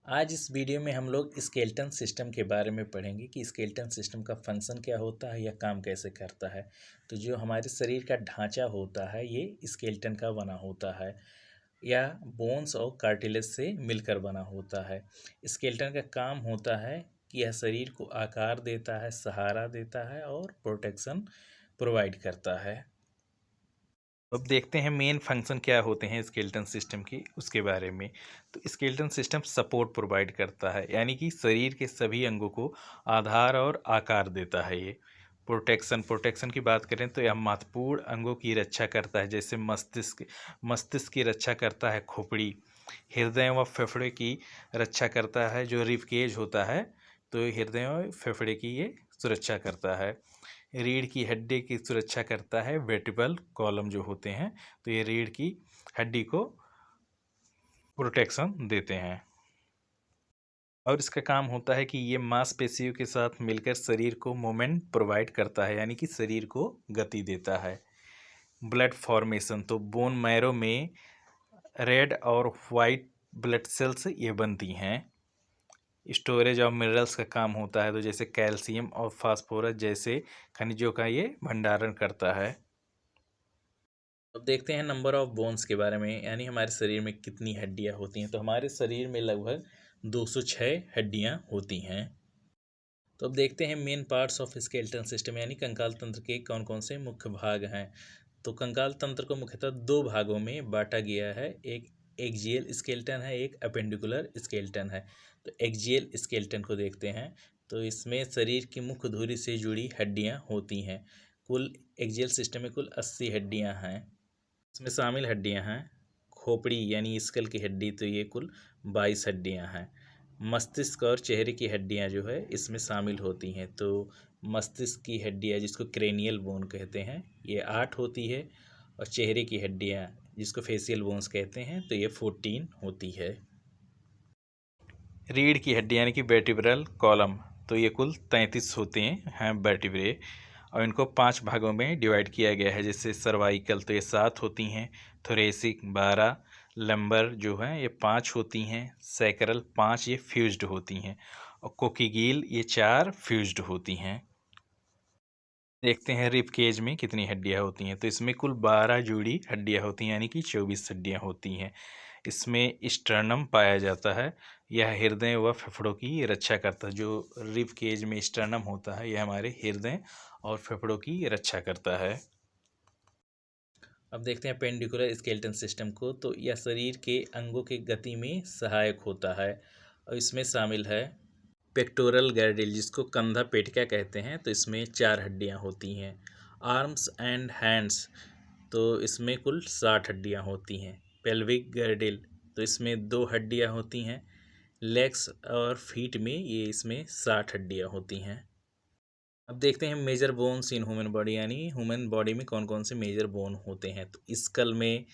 आज इस वीडियो में हम लोग स्केलेटन सिस्टम के बारे में पढ़ेंगे कि स्केलेटन सिस्टम का फंक्शन क्या होता है या काम कैसे करता है। तो जो हमारे शरीर का ढांचा होता है ये स्केलेटन का बना होता है या बोन्स और कार्टिलेज से मिलकर बना होता है। स्केलेटन का काम होता है कि यह शरीर को आकार देता है, सहारा देता है और प्रोटेक्शन प्रोवाइड करता है। अब देखते हैं मेन फंक्शन क्या होते हैं स्केलेटन सिस्टम की, उसके बारे में। तो स्केलेटन सिस्टम सपोर्ट प्रोवाइड करता है, यानी कि शरीर के सभी अंगों को आधार और आकार देता है। ये प्रोटेक्शन की बात करें तो यह महत्वपूर्ण अंगों की रक्षा करता है, जैसे मस्तिष्क की रक्षा करता है खोपड़ी, हृदय व फेफड़े की रक्षा करता है जो रिब केज होता है, तो हृदय व फेफड़े की ये सुरक्षा करता है। रीढ़ की हड्डी की सुरक्षा करता है वर्टिब्रल कॉलम जो होते हैं, तो ये रीढ़ की हड्डी को प्रोटेक्शन देते हैं। और इसका काम होता है कि ये मांसपेशियों के साथ मिलकर शरीर को मूवमेंट प्रोवाइड करता है, यानी कि शरीर को गति देता है। ब्लड फॉर्मेशन, तो बोन मैरो में रेड और वाइट ब्लड सेल्स ये बनती हैं। स्टोरेज ऑफ मिनरल्स का काम होता है, तो जैसे कैल्शियम और फास्फोरस जैसे खनिजों का ये भंडारण करता है। अब देखते हैं नंबर ऑफ बोन्स के बारे में, यानी हमारे शरीर में कितनी हड्डियां होती हैं। तो हमारे शरीर में लगभग 206 हड्डियां होती हैं। तो अब देखते हैं main parts of skeleton system, यानी कंकाल तंत्र के कौन कौन से मुख्य भाग हैं। तो कंकाल तंत्र को मुख्यतः दो भागों में बांटा गया है, एक एक्जियल स्केलेटन है, एक अपेंडिकुलर स्केलेटन है। तो एक्जियल स्केलेटन को देखते हैं, तो इसमें शरीर की मुख्य धुरी से जुड़ी हड्डियां होती हैं। कुल एक्जियल सिस्टम में कुल 80 हड्डियां हैं। इसमें शामिल हड्डियां हैं खोपड़ी यानी स्कल की हड्डी, तो ये कुल 22 हड्डियां हैं। मस्तिष्क और चेहरे की हड्डियां जो है इसमें शामिल होती हैं, तो मस्तिष्क की हड्डियां जिसको क्रेनियल बोन कहते हैं ये 8 होती है, और चेहरे की हड्डियां जिसको फेशियल बोन्स कहते हैं तो ये 14 होती है। रीढ़ की हड्डी यानी कि वर्टिब्रल कॉलम, तो ये कुल 33 होते हैं वर्टिब्रे, और इनको 5 भागों में डिवाइड किया गया है। जैसे सर्वाइकल, तो ये 7 होती हैं, थोरेसिक 12, लंबर जो है ये 5 होती हैं, सैक्रल 5 ये फ्यूज्ड होती हैं, और कोकिगील ये 4 फ्यूज्ड होती हैं। देखते हैं रिब केज में कितनी हड्डियां होती हैं। तो इसमें कुल 12 जोड़ी हड्डियां होती हैं, यानी कि 24 हड्डियां होती हैं। इसमें स्टर्नम पाया जाता है, यह हृदय व फेफड़ों की रक्षा करता है। जो रिब केज में स्टर्नम होता है यह हमारे हृदय और फेफड़ों की रक्षा करता है। अब देखते हैं पेंडिकुलर स्केलेटन सिस्टम को, तो यह शरीर के अंगों की गति में सहायक होता है, और इसमें शामिल है पेक्टोरल गैर्डिल जिसको कंधा पेटिका कहते हैं, तो इसमें 4 हड्डियां होती हैं। आर्म्स एंड हैंड्स, तो इसमें कुल 60 हड्डियां होती हैं। पेल्विक गैर्डिल, तो इसमें 2 हड्डियां होती हैं। लेग्स और फीट में ये इसमें 60 हड्डियां होती हैं। अब देखते हैं major bones in human body, यानी ह्यूमन बॉडी में कौन कौन से मेजर बोन होते हैं। तो स्कल में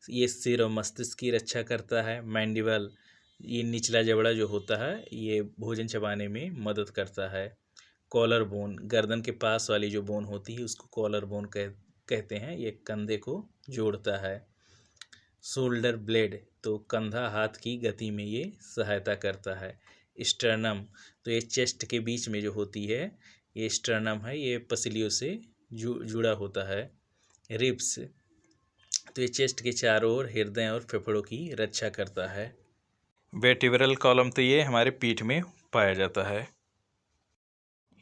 ये सिर और मस्तिष्क की रक्षा करता है। मैंडिबल, ये निचला जबड़ा जो होता है ये भोजन चबाने में मदद करता है। कॉलर बोन, गर्दन के पास वाली जो बोन होती है उसको कॉलर बोन कहते हैं, ये कंधे को जोड़ता है। शोल्डर ब्लेड, तो कंधा हाथ की गति में ये सहायता करता है। स्टर्नम, तो ये चेस्ट के बीच में जो होती है ये स्टर्नम है, ये पसलियों से जुड़ा होता है। रिब्स, तो ये चेस्ट के चारों ओर हृदय और फेफड़ों की रक्षा करता है। वर्टिब्रल कॉलम, तो ये हमारे पीठ में पाया जाता है।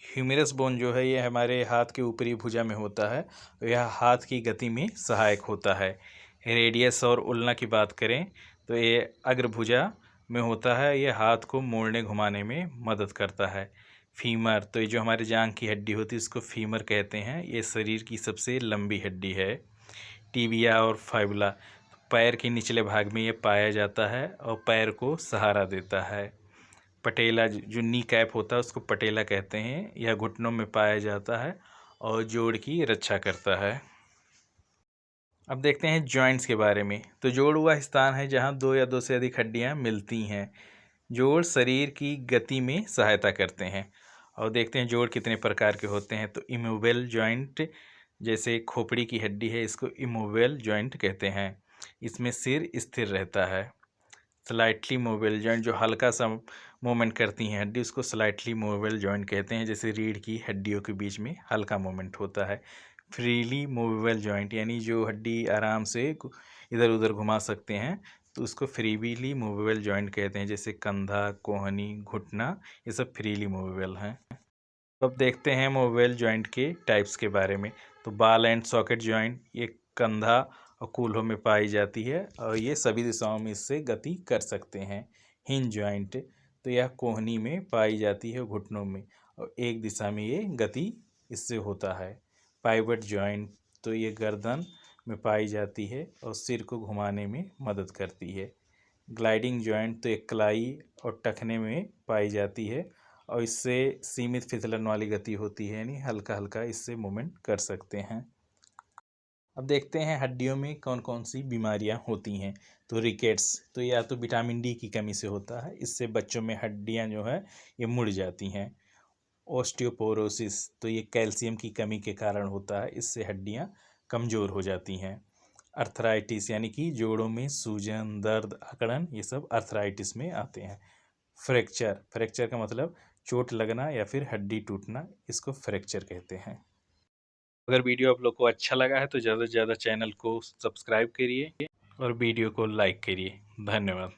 ह्यूमेरस बोन जो है ये हमारे हाथ के ऊपरी भुजा में होता है, तो यह हाथ की गति में सहायक होता है। रेडियस और उल्ना की बात करें तो ये अग्रभुजा में होता है, यह हाथ को मोड़ने घुमाने में मदद करता है। फीमर, तो ये जो हमारे जांघ की हड्डी होती है इसको फीमर कहते हैं, ये शरीर की सबसे लंबी हड्डी है। टिबिया और फाइबुला, पैर के निचले भाग में ये पाया जाता है और पैर को सहारा देता है। पटेला, जो नी कैप होता है उसको पटेला कहते हैं, यह घुटनों में पाया जाता है और जोड़ की रक्षा करता है। अब देखते हैं जॉइंट्स के बारे में। तो जोड़ वह स्थान है जहां 2 या 2 से अधिक हड्डियां मिलती हैं। जोड़ शरीर की गति में सहायता करते हैं। और देखते हैं जोड़ कितने प्रकार के होते हैं। तो इमूवेबल जॉइंट, जैसे खोपड़ी की हड्डी है इसको इमूवेबल जॉइंट कहते हैं, इसमें सिर स्थिर रहता है। स्लाइटली मूवेबल जॉइंट, जो हल्का सा मूवमेंट करती हैं हड्डी, उसको स्लाइटली मूवेबल जॉइंट कहते हैं। जैसे रीढ़ की हड्डियों के बीच में हल्का मूवमेंट होता है। फ्रीली मूवेबल जॉइंट यानी जो हड्डी आराम से इधर उधर घुमा सकते हैं, तो उसको फ्रीली मूवेबल जॉइंट कहते हैं। जैसे कंधा, कोहनी, घुटना, ये सब फ्रीली मूवेबल हैं। अब देखते हैं मूवेबल जॉइंट के टाइप्स के बारे में। तो बॉल एंड सॉकेट जॉइंट, ये कंधा और कूल्हों में पाई जाती है और ये सभी दिशाओं में इससे गति कर सकते हैं। हिंज जॉइंट, तो यह कोहनी में पाई जाती है, घुटनों में, और एक दिशा में ये गति इससे होता है। पाइवट जॉइंट, तो ये गर्दन में पाई जाती है और सिर को घुमाने में मदद करती है। ग्लाइडिंग जॉइंट, तो एक कलाई और टखने में पाई जाती है और इससे सीमित फिसलन वाली गति होती है, यानी हल्का हल्का इससे मूवमेंट कर सकते हैं। अब देखते हैं हड्डियों में कौन कौन सी बीमारियां होती हैं। तो रिकेट्स, तो या तो विटामिन डी की कमी से होता है, इससे बच्चों में हड्डियां जो है ये मुड़ जाती हैं। ओस्टियोपोरोसिस, तो ये कैल्शियम की कमी के कारण होता है, इससे हड्डियां कमज़ोर हो जाती हैं। अर्थराइटिस, यानी कि जोड़ों में सूजन, दर्द, अकड़न, ये सब अर्थराइटिस में आते हैं। फ्रैक्चर, फ्रैक्चर का मतलब चोट लगना या फिर हड्डी टूटना, इसको फ्रैक्चर कहते हैं। अगर वीडियो आप लोग को अच्छा लगा है तो ज़्यादा से ज़्यादा चैनल को सब्सक्राइब करिए और वीडियो को लाइक करिए। धन्यवाद।